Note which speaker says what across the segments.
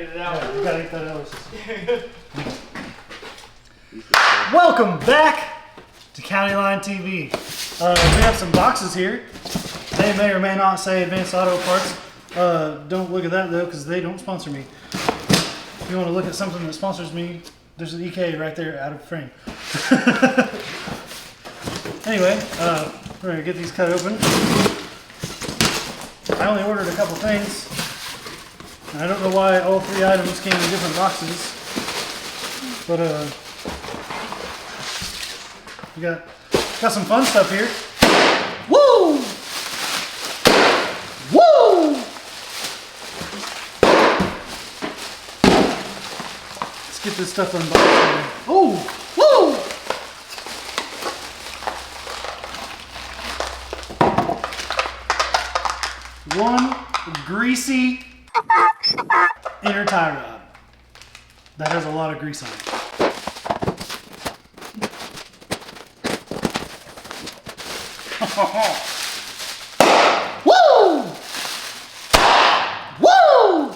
Speaker 1: get it out.
Speaker 2: Yeah, you gotta get that out. Welcome back to CountyLine TV. We have some boxes here. They may or may not say Advanced Auto Parts. Don't look at that though, because they don't sponsor me. If you want to look at something that sponsors me, there's an EK right there out of frame. Anyway, we're gonna get these cut open. I only ordered a couple things. I don't know why all 3 items came in different boxes, but we got some fun stuff here. Woo! Woo! Let's get this stuff unboxed. Oh! Woo! One greasy inner tie rod that has a lot of grease on it. Woo! Woo!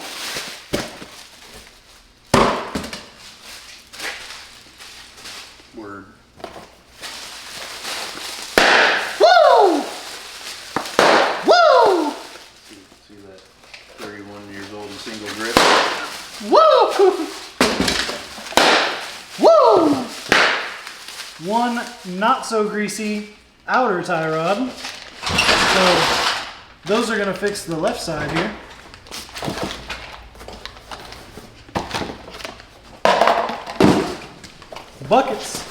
Speaker 3: Word.
Speaker 2: Woo! Woo!
Speaker 3: See that 31 years old and single grip?
Speaker 2: Woo! Woo! One not so greasy outer tie rod. So those are gonna fix the left side here. Buckets.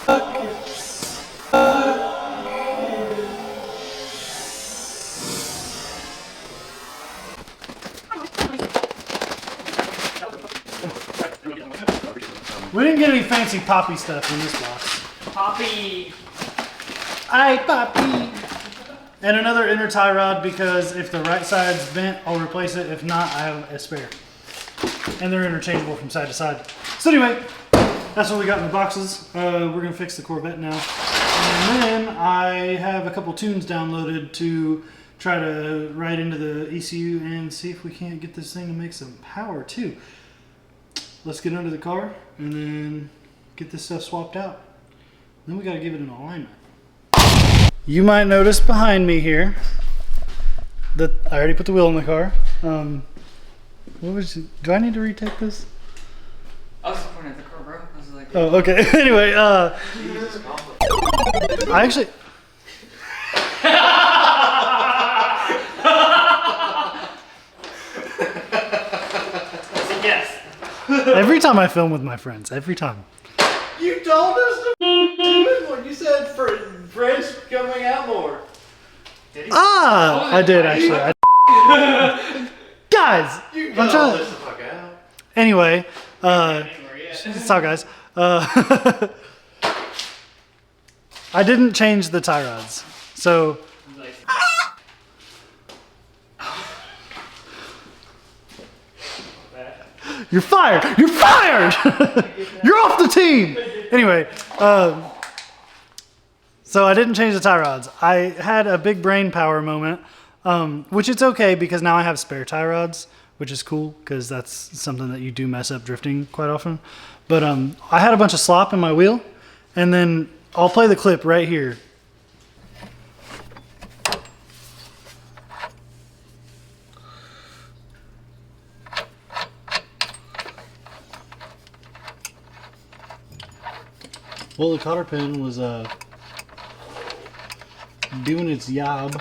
Speaker 2: We didn't get any fancy poppy stuff in this box.
Speaker 1: Poppy.
Speaker 2: Aye, poppy. And another inner tie rod, because if the right side's bent, I'll replace it. If not, I have a spare. And they're interchangeable from side to side. So anyway, that's what we got in the boxes. We're gonna fix the Corvette now. And then I have a couple tunes downloaded to try to write into the ECU and see if we can't get this thing to make some power too. Let's get under the car and then get this stuff swapped out. Then we gotta give it an alignment. You might notice behind me here that I already put the wheel in the car. What was it? Do I need to retake this?
Speaker 1: I was just pointing at the car, bro. I was like,
Speaker 2: Oh, okay. Anyway, I actually.
Speaker 1: yes.
Speaker 2: Every time I film with my friends, every time.
Speaker 3: You told us to do it when you said for friends coming out more.
Speaker 1: Did he?
Speaker 2: Ah, I did actually. Guys,
Speaker 3: You
Speaker 2: I'm
Speaker 3: got
Speaker 2: trying.
Speaker 3: all this the fuck out.
Speaker 2: Anyway,
Speaker 1: Anywhere
Speaker 2: what's up, guys? I didn't change the tie rods, so.
Speaker 1: yet.
Speaker 2: You're fired! You're fired! You're off the team! Anyway, so I didn't change the tie rods. I had a big brain power moment, which it's okay because now I have spare tie rods, which is cool because that's something that you do mess up drifting quite often. But I had a bunch of slop in my wheel, and then I'll play the clip right here. Well, the cotter pin was doing its job.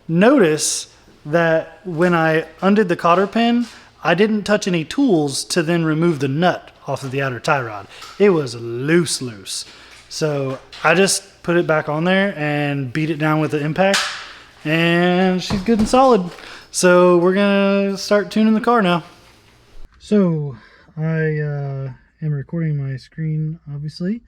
Speaker 2: Notice that when I undid the cotter pin, I didn't touch any tools to then remove the nut off of the outer tie rod. It was loose. So I just put it back on there and beat it down with the impact, and she's good and solid. So we're gonna start tuning the car now. So I am recording my screen, obviously,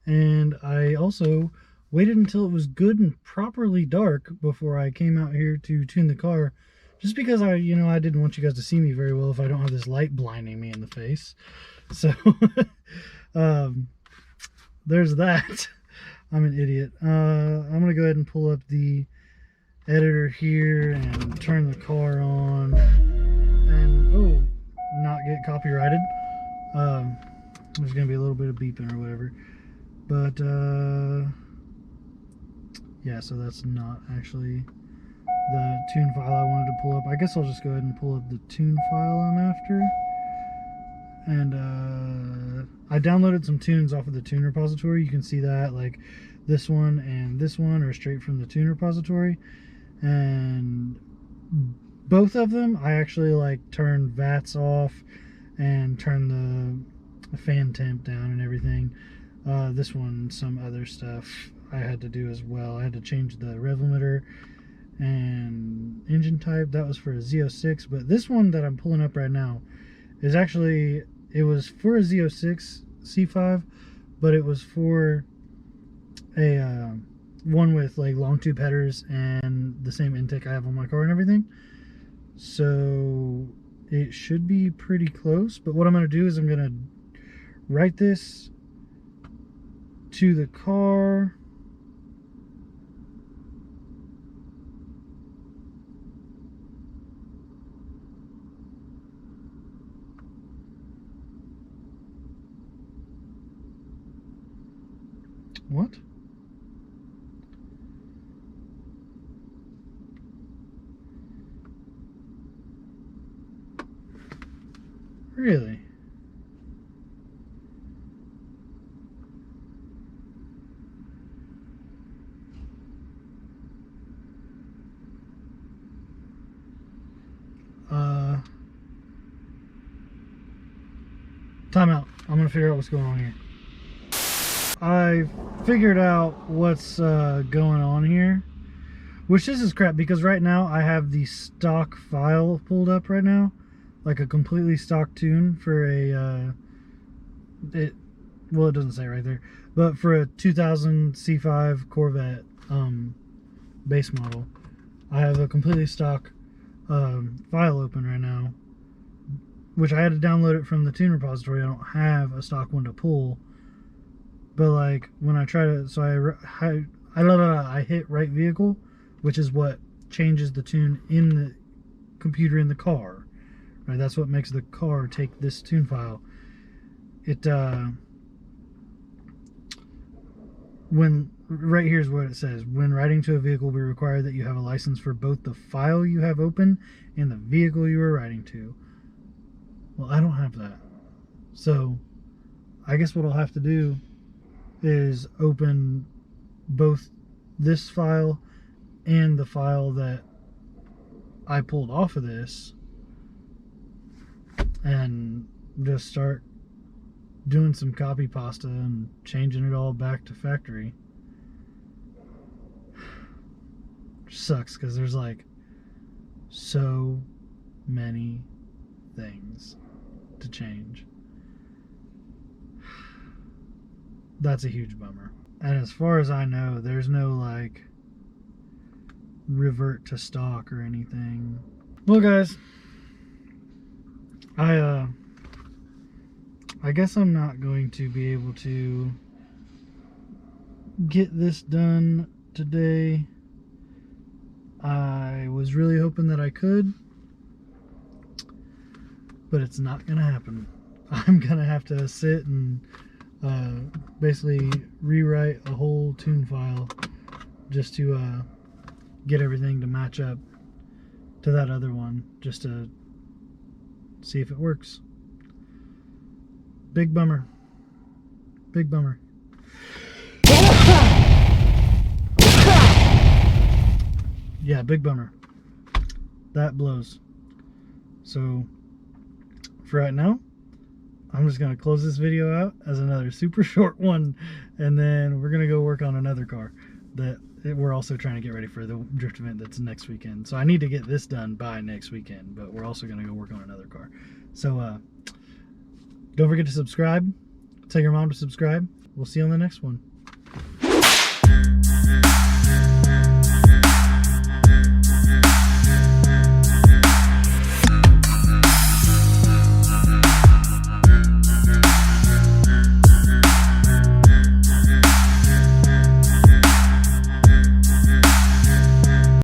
Speaker 2: and I also waited until it was good and properly dark before I came out here to tune the car, just because I didn't want you guys to see me very well if I don't have this light blinding me in the face. So there's that. I'm an idiot. I'm gonna go ahead and pull up the editor here and turn the car on, and get copyrighted. There's gonna be a little bit of beeping or whatever, but yeah, so that's not actually the tune file I wanted to pull up. I guess I'll just go ahead and pull up the tune file I'm after. And I downloaded some tunes off of the tune repository. You can see that, like this one and this one are straight from the tune repository, and both of them I actually like turned VATs off and turned the fan temp down and everything. This one, some other stuff I had to do as well. I had to change the rev limiter and engine type. That was for a Z06, but this one that I'm pulling up right now is actually, it was for a Z06 C5, but it was for a one with like long tube headers and the same intake I have on my car and everything. So it should be pretty close, but what I'm going to do is I'm going to write this to the car. What? Really? Time out. I'm gonna figure out what's going on here. I figured out what's going on here, which this is crap, because right now I have the stock file pulled up right now, like a completely stock tune for a well, it doesn't say right there, but for a 2000 C5 Corvette base model. I have a completely stock file open right now, which I had to download it from the tune repository. I don't have a stock one to pull. But like when I try to, so I hit right vehicle, which is what changes the tune in the computer in the car, right? That's what makes the car take this tune file. It when right here's what it says: when writing to a vehicle, we require that you have a license for both the file you have open and the vehicle you are writing to. Well, I don't have that, so I guess what I'll have to do is open both this file and the file that I pulled off of this and just start doing some copy pasta and changing it all back to factory. Sucks because there's like so many things to change. That's a huge bummer. And as far as I know, there's no like revert to stock or anything. Well guys, I guess I'm not going to be able to get this done today. I was really hoping that I could, but it's not gonna happen. I'm gonna have to sit and basically rewrite a whole tune file just to get everything to match up to that other one, just to see if it works. Big bummer. Big bummer. Yeah, big bummer. That blows. So for right now, I'm just going to close this video out as another super short one, and then we're going to go work on another car that we're also trying to get ready for the drift event that's next weekend. So I need to get this done by next weekend, but we're also going to go work on another car. So don't forget to subscribe. Tell your mom to subscribe. We'll see you on the next one.